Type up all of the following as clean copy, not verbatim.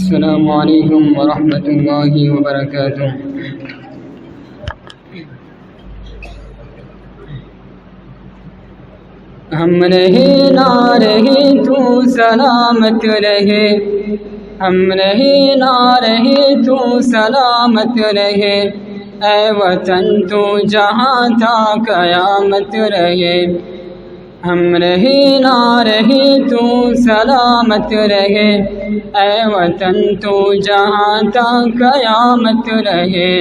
السلام علیکم ورحمۃ اللہ وبرکاتہ۔ ہم رہے نہ رہے تو سلامت رہے، ہم رہے نہ رہے تو سلامت رہے، اے وطن تو جہاں تھا قیامت رہے۔ ہم رہے نہ رہے تو سلامت رہے، اے وطن تو جہاں تھا قیامت رہے۔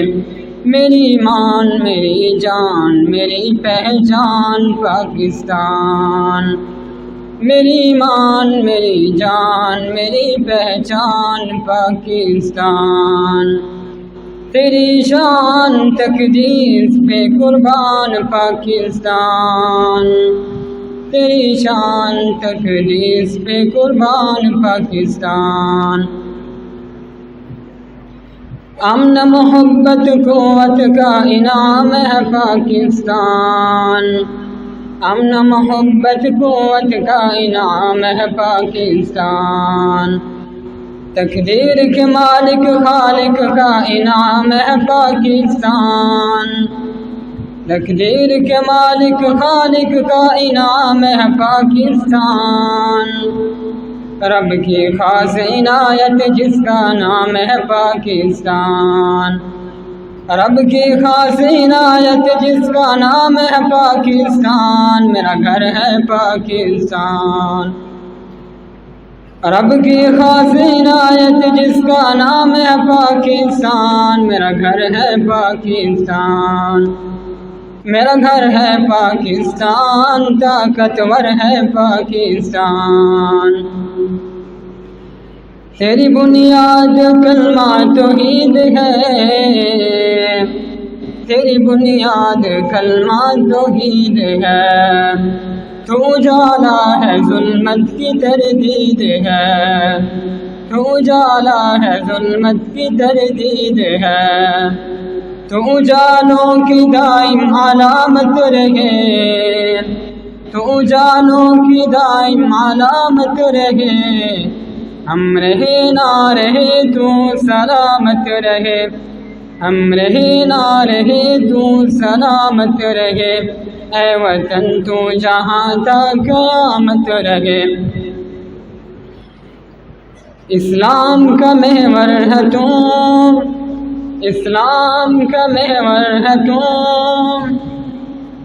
میری مان میری جان میری پہچان پاکستان، میری مان میری جان میری پہچان پاکستان، تیری شان تقدیس پہ قربان پاکستان، تیری شان تقدیس پہ قربان پاکستان۔ امن محبت قوت کا انعام ہے پاکستان، امن محبت قوت کا انعام ہے پاکستان، تقدیر کے مالک خالق کا انعام ہے پاکستان، تقدیر کے مالک خالق کا انعام ہے پاکستان، رب کی خاص عنایت جس کا نام ہے پاکستان، رب کی خاص عنایت جس کا نام ہے پاکستان، میرا گھر ہے پاکستان، رب کی خاص عنایت جس کا نام ہے پاکستان، میرا گھر ہے پاکستان، میرا گھر ہے پاکستان، طاقتور ہے پاکستان، تیری بنیاد کلمہ توحید ہے، تیری بنیاد کلمہ توحید ہے، تو اجالا ہے ظلمت کی تردید ہے، تو اجالا ہے ظلمت کی تردید ہے، تو اجالوں کی دائم علامت رہے، تو اجالوں کی دائم علامت رہے، ہم رہے نہ رہے تو سلامت رہے، ہم رہے نہ رہے تو سلامت رہے، اے وطن تو جہاں تھا قیامت رہے۔ اسلام کا محور ہے تو، اسلام کا محور ہے تو،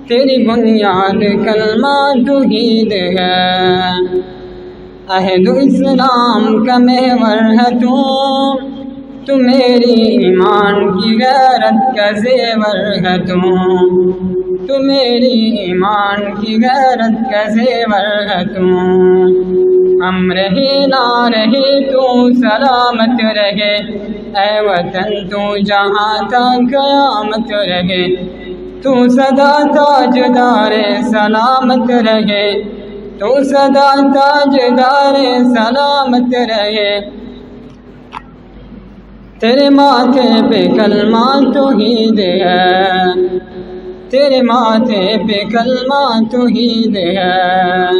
تیری بنیاد کلمہ توحید ہے، عہد اسلام کا محور ہے تو میری ایمان کی غیرت کا زیور ہے تو میری ایمان کی غیرت کا زیور ہے ہم رہے نہ رہے تو سلامت رہے، اے وطن تو جہاں تک قیامت رہے، تو سدا تاجدار سلامت رہے، تو سدا تاجدار سلامت رہے، تیرے ماتھے پہ کلمہ توحید ہے، تیرے ماتھے پہ کلمہ توحید ہے،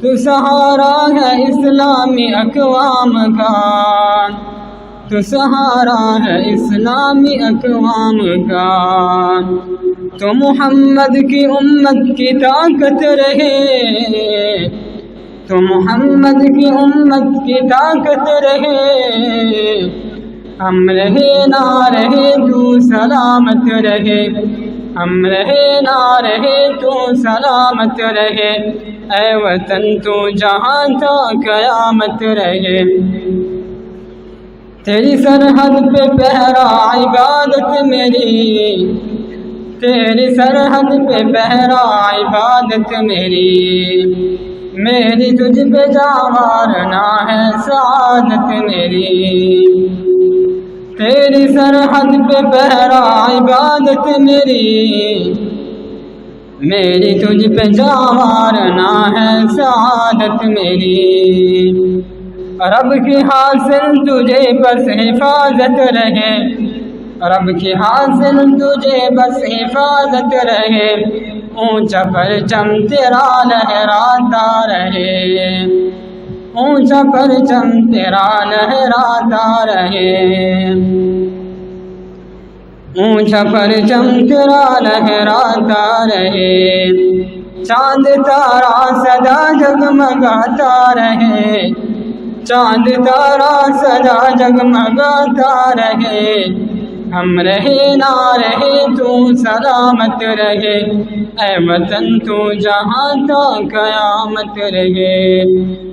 تو سہارا ہے اسلامی اقوام کا، تو سہارا ہے اسلامی اقوام کا، تو محمد کی امت کی طاقت رہے، تو محمد کی امت کی طاقت رہے، ہم رہے نہ رہے تو سلامت رہے، ہم رہے نہ رہے تو سلامت رہے، اے وطن تو جہاں تک قیامت رہے، تیری سرحد پہ پہرا عبادت میری، تیری سرحد پہ پہرا عبادت میری تجھ پہ جاوارنا ہے سعادت میری، تیری سرحد پہ پہرا عبادت میری تجھ پہ جاوارنا ہے سعادت میری، رب کی حاصل تجھے بس حفاظت رہے، رب کی حاصل تجھے بس حفاظت رہے، اونچا پرچم تیرا لہراتا رہے، اونچا پرچم تیرا لہراتا رہے، اونچا پرچم تیرا لہراتا رہے، چاند تارا سدا جگمگاتا رہے، چاند تارا سدا جگمگاتا رہے، ہم رہے نہ رہے تو سلامت رہے، اے وطن تو جہاں تا قیامت رہے۔